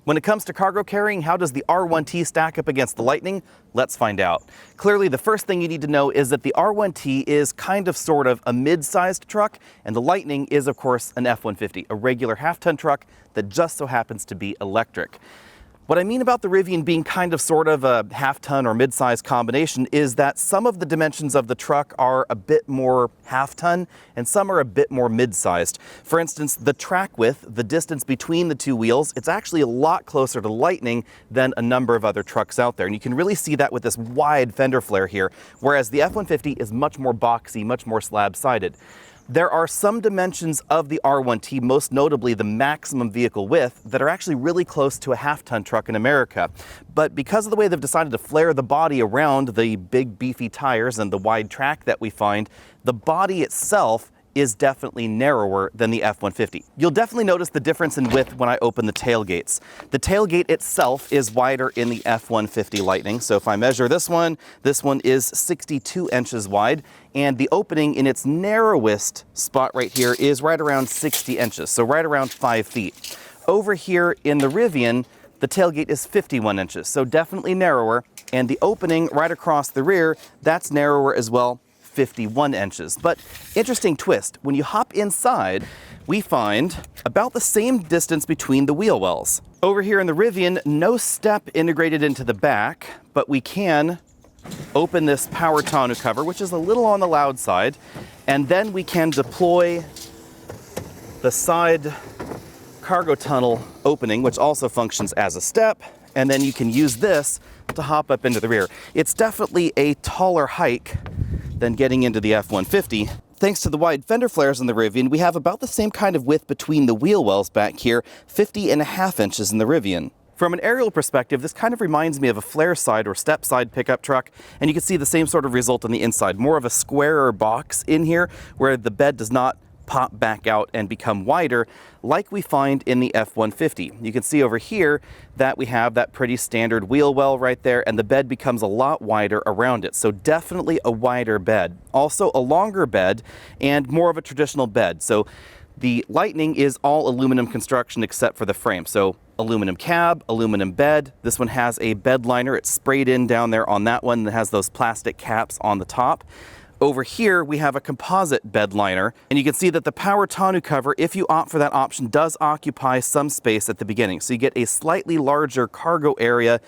When it comes to cargo carrying, how does the R1T stack up against the Lightning? Let's find out. Clearly, the first thing you need to know is that the R1T is kind of sort of a mid-sized truck, and the Lightning is, of course, an F-150, a regular half-ton truck that just so happens to be electric. What I mean about the Rivian being kind of sort of a half-ton or mid-size combination is that some of the dimensions of the truck are a bit more half-ton and some are a bit more mid-sized. For instance, the track width, the distance between the two wheels, it's actually a lot closer to Lightning than a number of other trucks out there. And you can really see that with this wide fender flare here, whereas the F-150 is much more boxy, much more slab-sided. There are some dimensions of the R1T, most notably the maximum vehicle width, that are actually really close to a half-ton truck in America. But because of the way they've decided to flare the body around the big beefy tires and the wide track that we find, the body itself is definitely narrower than the F-150. You'll definitely notice the difference in width when I open the tailgates. The tailgate itself is wider in the F-150 Lightning. So if I measure this one is 62 inches wide, and the opening in its narrowest spot right here is right around 60 inches, so right around 5 feet. Over here in the Rivian, the tailgate is 51 inches, so definitely narrower, and the opening right across the rear, that's narrower as well, 51 inches. But interesting twist, when you hop inside, we find about the same distance between the wheel wells. Over here in the Rivian, no step integrated into the back, but we can open this power tonneau cover, which is a little on the loud side, and then we can deploy the side cargo tunnel opening, which also functions as a step, and then you can use this to hop up into the rear. It's definitely a taller hike than getting into the F-150. Thanks to the wide fender flares in the Rivian, we have about the same kind of width between the wheel wells back here, 50.5 inches in the Rivian. From an aerial perspective, this kind of reminds me of a flare side or step side pickup truck, and you can see the same sort of result on the inside, more of a squarer box in here where the bed does not pop back out and become wider like we find in the F-150. You can see over here that we have that pretty standard wheel well right there, and the bed becomes a lot wider around it. So definitely a wider bed. Also a longer bed and more of a traditional bed. So the Lightning is all aluminum construction except for the frame. So aluminum cab, aluminum bed. This one has a bed liner. It's sprayed in down there on that one that has those plastic caps on the top. Over here, we have a composite bed liner, and you can see that the power tonneau cover, if you opt for that option, does occupy some space at the beginning. So you get a slightly larger cargo area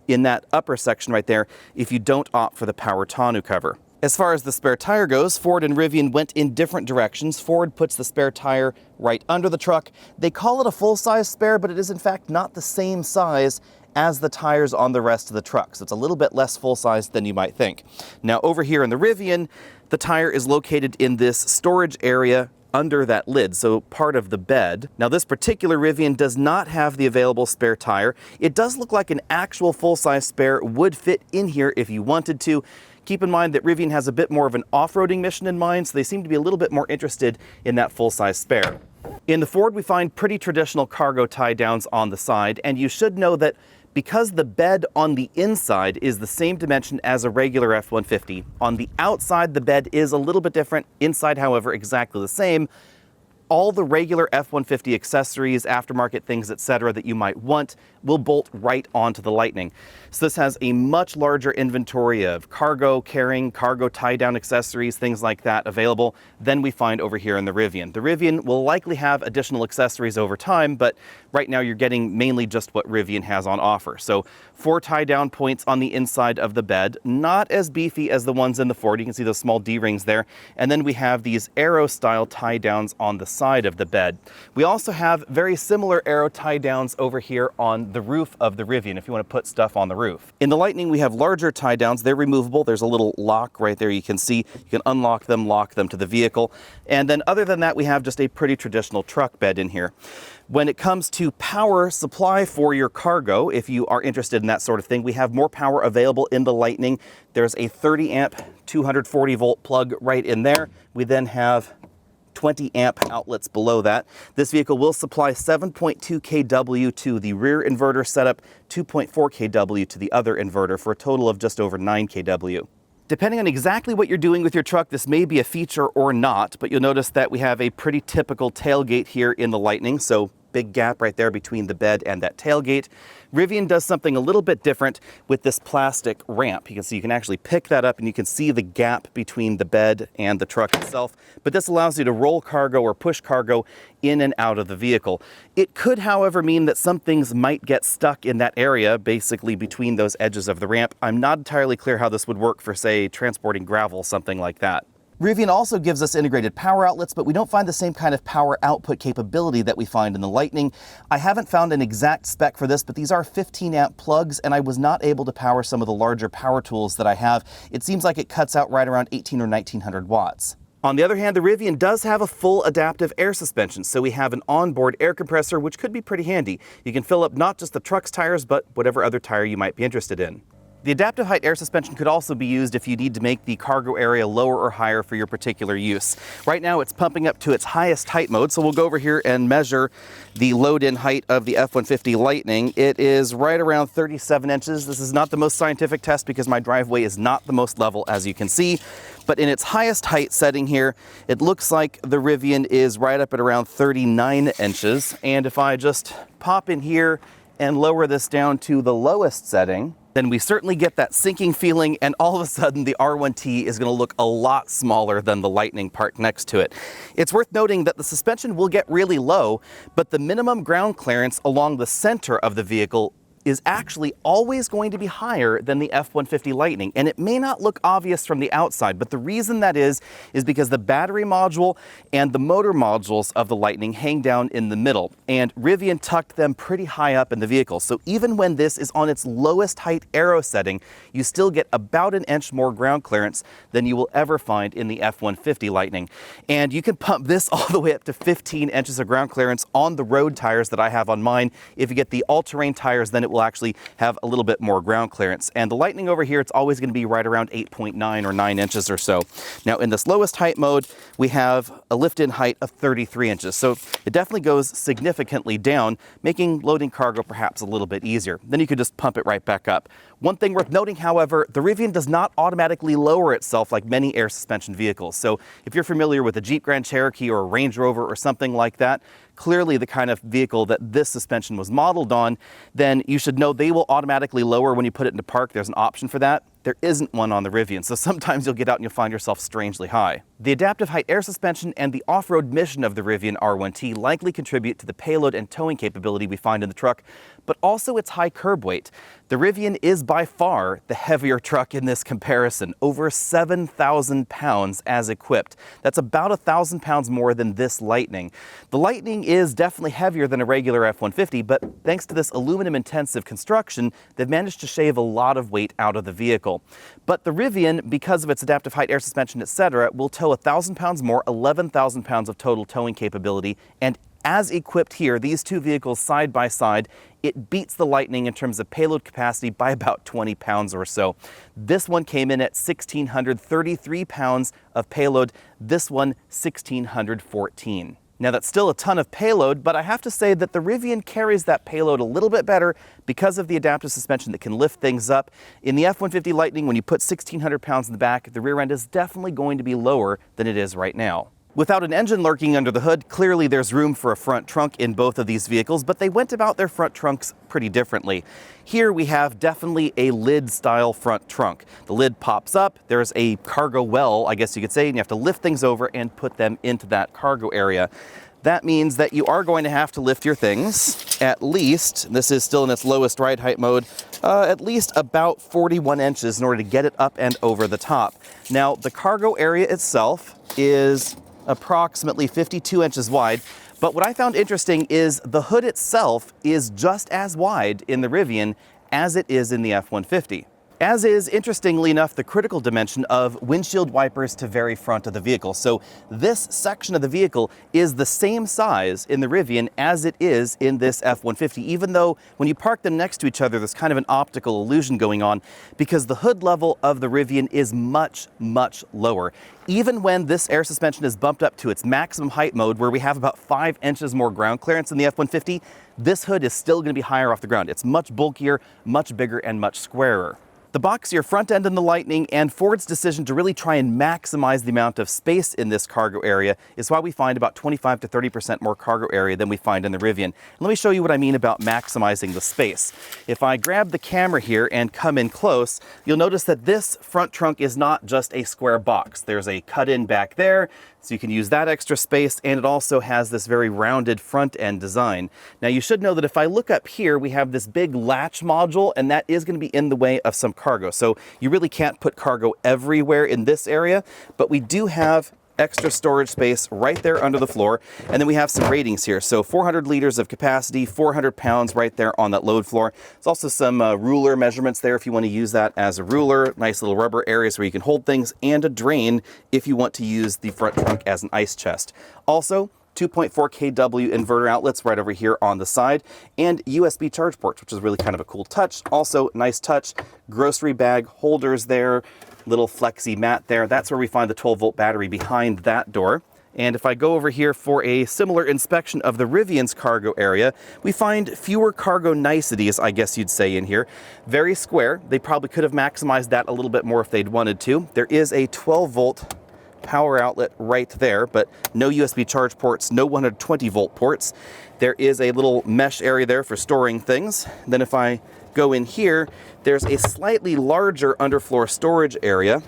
in that upper section right there if you don't opt for the power tonneau cover. As far as the spare tire goes, Ford and Rivian went in different directions. Ford puts the spare tire right under the truck. They call it a full-size spare, but it is in fact not the same size as the tires on the rest of the truck. So it's a little bit less full-size than you might think. Now over here in the Rivian, the tire is located in this storage area under that lid, so part of the bed. Now this particular Rivian does not have the available spare tire. It does look like an actual full-size spare would fit in here if you wanted to. Keep in mind that Rivian has a bit more of an off-roading mission in mind, so they seem to be a little bit more interested in that full-size spare. In the Ford, we find pretty traditional cargo tie-downs on the side, and you should know that because the bed on the inside is the same dimension as a regular F-150, on the outside the bed is a little bit different, inside however exactly the same. All the regular F-150 accessories, aftermarket things, etc. that you might want will bolt right onto the Lightning. So this has a much larger inventory of cargo carrying, cargo tie-down accessories, things like that available than we find over here in the Rivian. The Rivian will likely have additional accessories over time, but right now you're getting mainly just what Rivian has on offer. So 4 tie-down points on the inside of the bed, not as beefy as the ones in the Ford. You can see those small D-rings there. And then we have these arrow-style tie-downs on the side of the bed. We also have very similar arrow tie-downs over here on the roof of the Rivian if you want to put stuff on the roof. In the Lightning, we have larger tie-downs. They're removable. There's a little lock right there you can see. You can unlock them, lock them to the vehicle. And then other than that, we have just a pretty traditional truck bed in here. When it comes to power supply for your cargo, if you are interested in that sort of thing, we have more power available in the Lightning. There's a 30 amp, 240 volt plug right in there. We then have 20 amp outlets below that. This vehicle will supply 7.2 kW to the rear inverter setup, 2.4 kW to the other inverter for a total of just over 9 kW. Depending on exactly what you're doing with your truck, this may be a feature or not, but you'll notice that we have a pretty typical tailgate here in the Lightning. So big gap right there between the bed and that tailgate. Rivian does something a little bit different with this plastic ramp. You can see you can actually pick that up and you can see the gap between the bed and the truck itself. But this allows you to roll cargo or push cargo in and out of the vehicle. It could, however, mean that some things might get stuck in that area, basically between those edges of the ramp. I'm not entirely clear how this would work for, say, transporting gravel, something like that. Rivian also gives us integrated power outlets, but we don't find the same kind of power output capability that we find in the Lightning. I haven't found an exact spec for this, but these are 15 amp plugs, and I was not able to power some of the larger power tools that I have. It seems like it cuts out right around 18 or 1900 watts. On the other hand, the Rivian does have a full adaptive air suspension, so we have an onboard air compressor, which could be pretty handy. You can fill up not just the truck's tires, but whatever other tire you might be interested in. The adaptive height air suspension could also be used if you need to make the cargo area lower or higher for your particular use. Right now it's pumping up to its highest height mode, so we'll go over here and measure the load-in height of the F-150 Lightning. It is right around 37 inches. This is not the most scientific test because my driveway is not the most level, as you can see. But in its highest height setting here, it looks like the Rivian is right up at around 39 inches. And if I just pop in here and lower this down to the lowest setting, then we certainly get that sinking feeling, and all of a sudden the R1T is going to look a lot smaller than the Lightning parked next to it. It's worth noting that the suspension will get really low, but the minimum ground clearance along the center of the vehicle is actually always going to be higher than the F-150 Lightning. And it may not look obvious from the outside, but the reason that is because the battery module and the motor modules of the Lightning hang down in the middle. And Rivian tucked them pretty high up in the vehicle. So even when this is on its lowest height aero setting, you still get about an inch more ground clearance than you will ever find in the F-150 Lightning. And you can pump this all the way up to 15 inches of ground clearance on the road tires that I have on mine. If you get the all-terrain tires, then it will actually have a little bit more ground clearance. And the Lightning over here, it's always going to be right around 8.9 or 9 inches or so. Now in this lowest height mode, we have a lift-in height of 33 inches. So it definitely goes significantly down, making loading cargo perhaps a little bit easier. Then you could just pump it right back up. One thing worth noting, however, the Rivian does not automatically lower itself like many air suspension vehicles. So if you're familiar with a Jeep Grand Cherokee or a Range Rover or something like that, clearly the kind of vehicle that this suspension was modeled on, then you should know they will automatically lower when you put it into park. There's an option for that. There isn't one on the Rivian, so sometimes you'll get out and you'll find yourself strangely high. The adaptive height air suspension and the off-road mission of the Rivian R1T likely contribute to the payload and towing capability we find in the truck, but also its high curb weight. The Rivian is by far the heavier truck in this comparison, over 7,000 pounds as equipped. That's about 1,000 pounds more than this Lightning. The Lightning is definitely heavier than a regular F-150, but thanks to this aluminum-intensive construction, they've managed to shave a lot of weight out of the vehicle. But the Rivian, because of its adaptive height air suspension, etc., will tow 1,000 pounds more, 11,000 pounds of total towing capability, and as equipped here, these two vehicles side by side, it beats the Lightning in terms of payload capacity by about 20 pounds or so. This one came in at 1,633 pounds of payload, this one 1,614. Now that's still a ton of payload, but I have to say that the Rivian carries that payload a little bit better because of the adaptive suspension that can lift things up. In the F-150 Lightning, when you put 1,600 pounds in the back, the rear end is definitely going to be lower than it is right now. Without an engine lurking under the hood, clearly there's room for a front trunk in both of these vehicles, but they went about their front trunks pretty differently. Here we have definitely a lid-style front trunk. The lid pops up, there's a cargo well, I guess you could say, and you have to lift things over and put them into that cargo area. That means that you are going to have to lift your things at least, this is still in its lowest ride height mode, at least about 41 inches in order to get it up and over the top. Now, the cargo area itself is approximately 52 inches wide, but what I found interesting is the hood itself is just as wide in the Rivian as it is in the F-150. As is, interestingly enough, the critical dimension of windshield wipers to very front of the vehicle. So this section of the vehicle is the same size in the Rivian as it is in this F-150, even though when you park them next to each other, there's kind of an optical illusion going on because the hood level of the Rivian is much, much lower. Even when this air suspension is bumped up to its maximum height mode, where we have about 5 inches more ground clearance in the F-150, this hood is still going to be higher off the ground. It's much bulkier, much bigger, and much squarer. The boxier front end in the Lightning and Ford's decision to really try and maximize the amount of space in this cargo area is why we find about 25 to 30% more cargo area than we find in the Rivian. Let me show you what I mean about maximizing the space. If I grab the camera here and come in close, you'll notice that this front trunk is not just a square box. There's a cut-in back there, so you can use that extra space, and it also has this very rounded front end design. Now you should know that if I look up here, we have this big latch module, and that is going to be in the way of some cargo. So you really can't put cargo everywhere in this area, but we do have extra storage space right there under the floor. And then we have some ratings here. So 400 liters of capacity, 400 pounds right there on that load floor. There's also some ruler measurements there if you want to use that as a ruler. Nice little rubber areas where you can hold things, and a drain if you want to use the front trunk as an ice chest. Also, 2.4 kW inverter outlets right over here on the side, and USB charge ports, which is really kind of a cool touch. Also, nice touch, grocery bag holders there, little flexi mat there. That's where we find the 12-volt battery behind that door. And if I go over here for a similar inspection of the Rivian's cargo area, we find fewer cargo niceties, I guess you'd say, in here. Very square. They probably could have maximized that a little bit more if they'd wanted to. There is a 12-volt power outlet right there, but no USB charge ports, no 120-volt ports. There is a little mesh area there for storing things. Then if I go in here, there's a slightly larger underfloor storage area.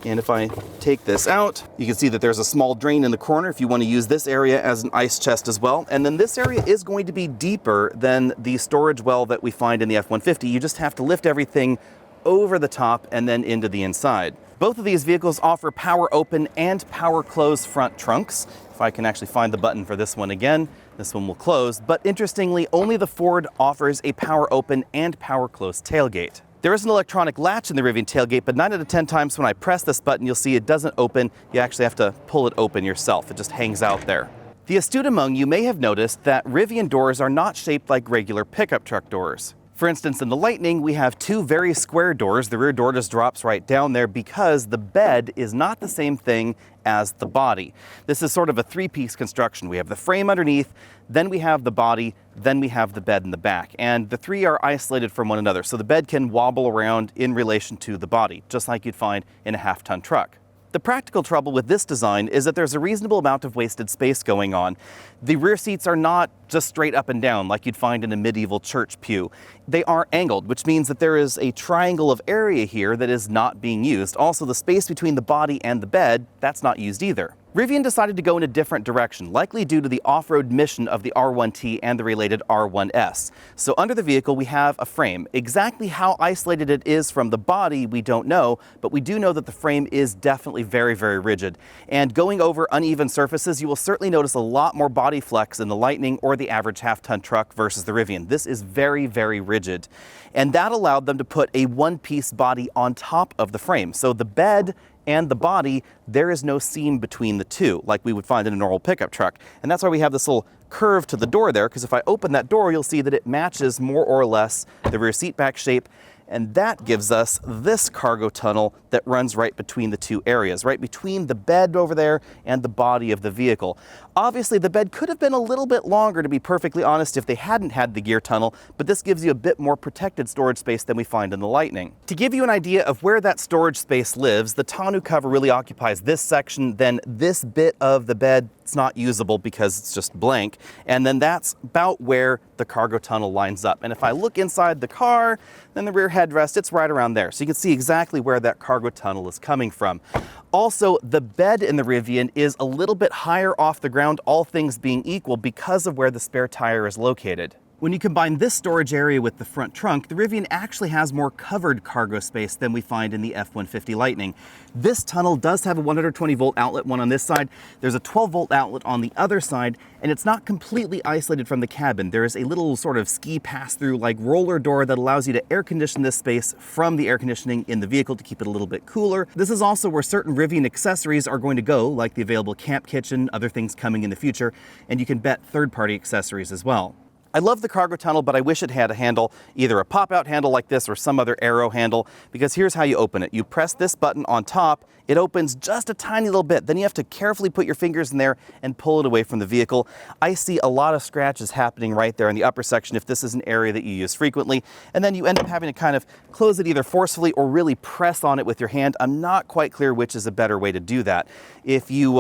And if I take this out, you can see that there's a small drain in the corner if you want to use this area as an ice chest as well. And then this area is going to be deeper than the storage well that we find in the F-150. You just have to lift everything over the top and then into the inside. Both of these vehicles offer power open and power close front trunks. If I can actually find the button for this one again, this one will close. But interestingly, only the Ford offers a power open and power close tailgate. There is an electronic latch in the Rivian tailgate, but 9 out of 10 times when I press this button, you'll see it doesn't open. You actually have to pull it open yourself. It just hangs out there. The astute among you may have noticed that Rivian doors are not shaped like regular pickup truck doors. For instance, in the Lightning, we have two very square doors. The rear door just drops right down there because the bed is not the same thing as the body. This is sort of a three-piece construction. We have the frame underneath, then we have the body, then we have the bed in the back. And the three are isolated from one another, so the bed can wobble around in relation to the body, just like you'd find in a half-ton truck. The practical trouble with this design is that there's a reasonable amount of wasted space going on. The rear seats are not just straight up and down like you'd find in a medieval church pew. They are angled, which means that there is a triangle of area here that is not being used. Also, the space between the body and the bed, that's not used either. Rivian decided to go in a different direction, likely due to the off-road mission of the R1T and the related R1S. So under the vehicle, we have a frame. Exactly how isolated it is from the body, we don't know, but we do know that the frame is definitely very, very rigid. And going over uneven surfaces, you will certainly notice a lot more body flex in the Lightning or the average half-ton truck versus the Rivian. This is very, very rigid. And that allowed them to put a one-piece body on top of the frame. So the bed and the body, there is no seam between the two, like we would find in a normal pickup truck. And that's why we have this little curve to the door there, because if I open that door, you'll see that it matches more or less the rear seat back shape. And that gives us this cargo tunnel that runs right between the two areas, right between the bed over there and the body of the vehicle. Obviously, the bed could have been a little bit longer, to be perfectly honest, if they hadn't had the gear tunnel, but this gives you a bit more protected storage space than we find in the Lightning. To give you an idea of where that storage space lives, the tonneau cover really occupies this section, then this bit of the bed, it's not usable because it's just blank, and then that's about where the cargo tunnel lines up. And if I look inside the car, then the rear headrest, it's right around there. So you can see exactly where that cargo tunnel is coming from. Also, the bed in the Rivian is a little bit higher off the ground, all things being equal, because of where the spare tire is located. When you combine this storage area with the front trunk, the Rivian actually has more covered cargo space than we find in the F-150 Lightning. This tunnel does have a 120-volt outlet, one on this side. There's a 12-volt outlet on the other side, and it's not completely isolated from the cabin. There is a little sort of ski pass-through like roller door that allows you to air condition this space from the air conditioning in the vehicle to keep it a little bit cooler. This is also where certain Rivian accessories are going to go, like the available camp kitchen, other things coming in the future, and you can bet third-party accessories as well. I love the cargo tunnel, but I wish it had a handle, either a pop-out handle like this or some other arrow handle, because here's how you open it. You press this button on top, it opens just a tiny little bit. Then you have to carefully put your fingers in there and pull it away from the vehicle. I see a lot of scratches happening right there in the upper section if this is an area that you use frequently, and then you end up having to kind of close it either forcefully or really press on it with your hand. I'm not quite clear which is a better way to do that. If you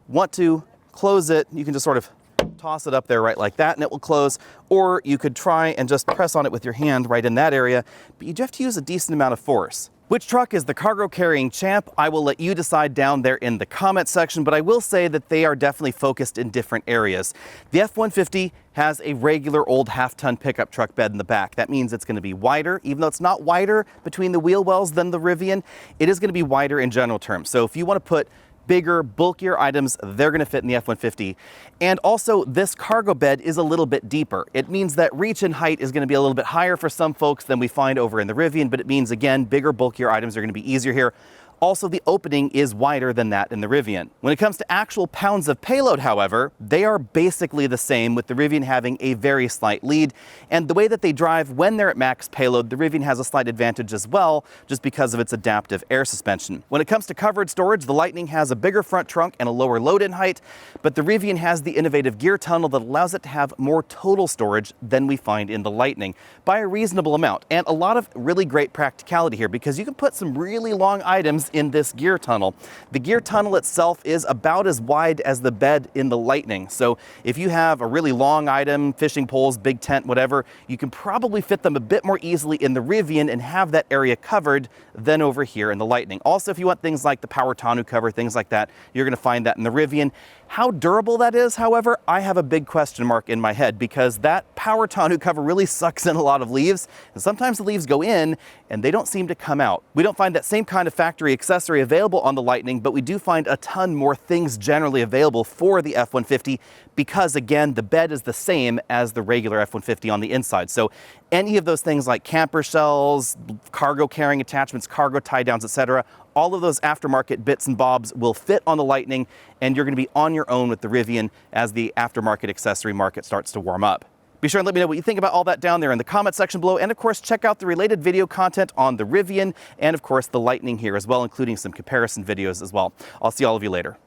want to close it, you can just sort of toss it up there right like that and it will close, or you could try and just press on it with your hand right in that area, but you do have to use a decent amount of force. Which truck is the cargo carrying champ? I will let you decide down there in the comment section, but I will say that they are definitely focused in different areas. The F-150 has a regular old half-ton pickup truck bed in the back. That means it's going to be wider, even though it's not wider between the wheel wells than the Rivian, it is going to be wider in general terms. So if you want to put bigger, bulkier items, they're going to fit in the F-150. And also, this cargo bed is a little bit deeper. It means that reach and height is going to be a little bit higher for some folks than we find over in the Rivian, but it means, again, bigger, bulkier items are going to be easier here. Also, the opening is wider than that in the Rivian. When it comes to actual pounds of payload, however, they are basically the same, with the Rivian having a very slight lead. And the way that they drive when they're at max payload, the Rivian has a slight advantage as well, just because of its adaptive air suspension. When it comes to covered storage, the Lightning has a bigger front trunk and a lower load-in height, but the Rivian has the innovative gear tunnel that allows it to have more total storage than we find in the Lightning, by a reasonable amount. And a lot of really great practicality here, because you can put some really long items in this gear tunnel. The gear tunnel itself is about as wide as the bed in the Lightning. So if you have a really long item, fishing poles, big tent, whatever, you can probably fit them a bit more easily in the Rivian and have that area covered than over here in the Lightning. Also, if you want things like the power tonneau cover, things like that, you're going to find that in the Rivian. How durable that is, however, I have a big question mark in my head, because that power tonneau cover really sucks in a lot of leaves, and sometimes the leaves go in and they don't seem to come out. We don't find that same kind of factory accessory available on the Lightning, but we do find a ton more things generally available for the F-150, because again, the bed is the same as the regular F-150 on the inside. So any of those things like camper shells, cargo carrying attachments, cargo tie downs, etc., all of those aftermarket bits and bobs will fit on the Lightning, and you're going to be on your own with the Rivian as the aftermarket accessory market starts to warm up. Be sure and let me know what you think about all that down there in the comment section below, and of course check out the related video content on the Rivian and of course the Lightning here as well, including some comparison videos as well. I'll see all of you later.